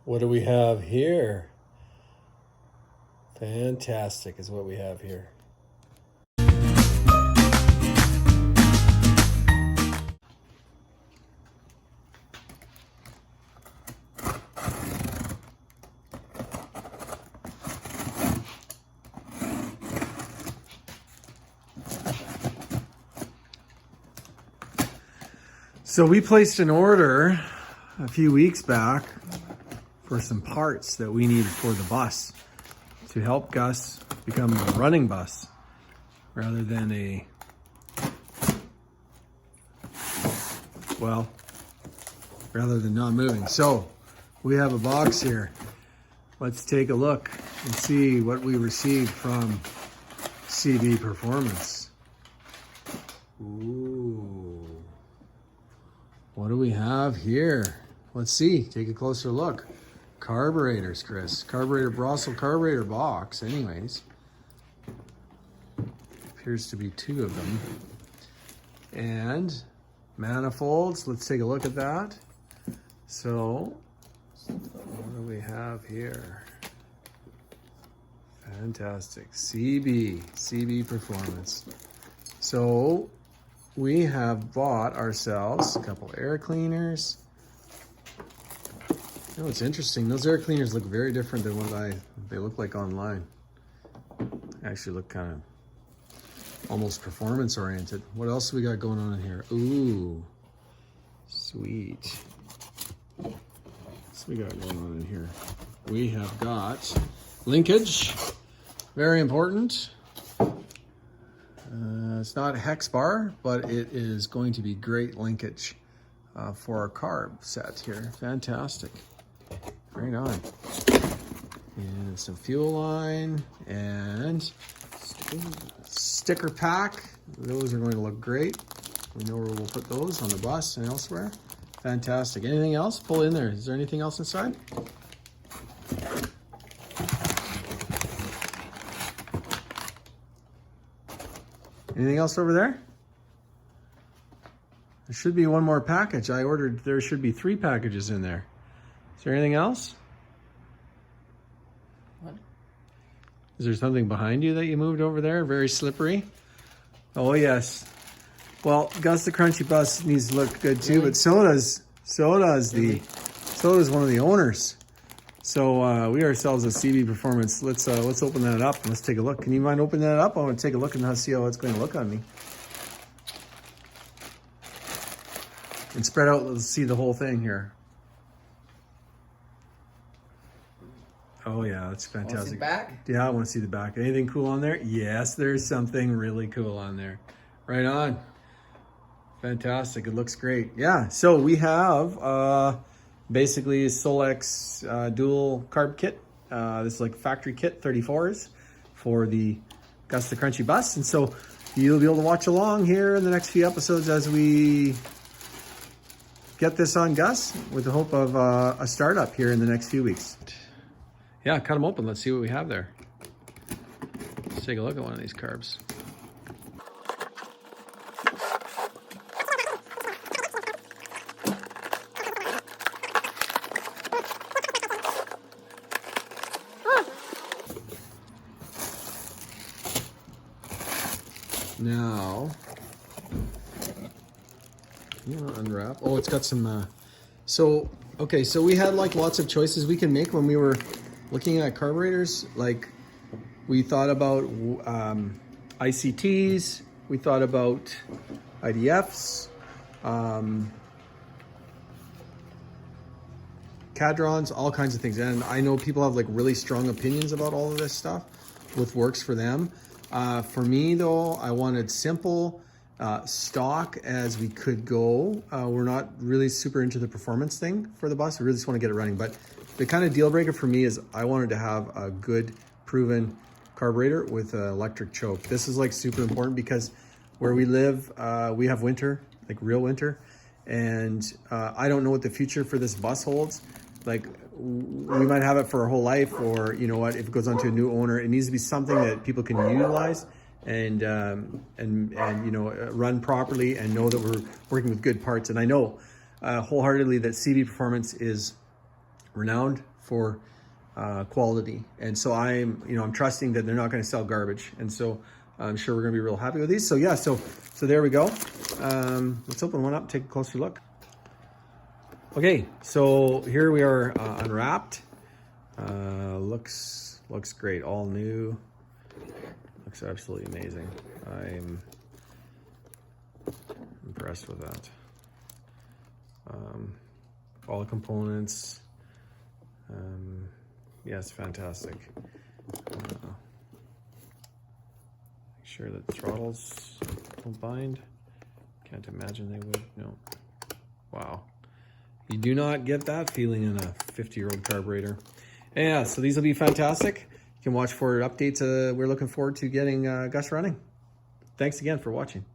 What do we have here? Fantastic is what we have here. So we placed an order a few weeks back for some parts that we needed for the bus to help Gus become a running bus rather than rather than non-moving. So we have a box here. Let's take a look and see what we received from CB Performance. Ooh. What do we have here? Let's see, take a closer look. Carburetors, Chris. Brussels carburetor box, anyways. Appears to be 2 of them. And manifolds, let's take a look at that. So, what do we have here? Fantastic, CB Performance. So, we have bought ourselves a couple air cleaners. You know, it's interesting. Those air cleaners look very different than what they look like online. They actually look kind of almost performance oriented. What else we got going on in here? Ooh, sweet. What's we got going on in here? We have got linkage, very important. It's not a hex bar, but it is going to be great linkage for our carb set here. Fantastic. Right on. And some fuel line and sticker pack. Those are going to look great. We know where we'll put those on the bus and elsewhere. Fantastic. Anything else? Pull in there. Is there anything else inside? Anything else over there? There should be one more package. There should be 3 packages in there. Is there anything else? What? Is there something behind you that you moved over there? Very slippery. Oh yes. Well, Gus the Crunchy Bus needs to look good too, but so does one of the owners. So we ourselves at CB Performance, let's open that up and let's take a look. Can you mind opening that up? I want to take a look and see how it's going to look on me. And spread out, let's see the whole thing here. Oh yeah, that's fantastic. Want to see the back? Yeah, I want to see the back. Anything cool on there? Yes, there's something really cool on there. Right on. Fantastic, it looks great. Yeah, so we have basically Solex dual carb kit. This is like factory kit 34s for the Gus the Crunchy Bus. And so you'll be able to watch along here in the next few episodes as we get this on Gus with the hope of a startup here in the next few weeks. Yeah, cut them open. Let's see what we have there. Let's take a look at one of these carbs. Now, you want to unwrap? Oh, it's got some, so we had like lots of choices we can make when we were looking at carburetors. Like we thought about ICTs, we thought about IDFs, Cadrons, all kinds of things. And I know people have like really strong opinions about all of this stuff, what works for them. For me though, I wanted simple, stock as we could go. We're not really super into the performance thing for the bus. We really just want to get it running. But the kind of deal breaker for me is I wanted to have a good proven carburetor with an electric choke. This is like super important because where we live, we have winter, like real winter. And I don't know what the future for this bus holds. Like we might have it for our whole life, or you know what, if it goes on to a new owner, it needs to be something that people can utilize and you know, run properly and know that we're working with good parts. And I know wholeheartedly that CB Performance is renowned for quality, and so I'm trusting that they're not going to sell garbage, and so I'm sure we're going to be real happy with these. So yeah, so there we go. Let's open one up, take a closer look. Okay, so here we are, unwrapped. Looks great, all new. Looks absolutely amazing. I'm impressed with that. All the components. Yeah, it's fantastic. Make sure that the throttles don't bind. Can't imagine they would. No. Wow. You do not get that feeling in a 50-year-old carburetor. Yeah, so these will be fantastic. You can watch for updates. We're looking forward to getting Gus running. Thanks again for watching.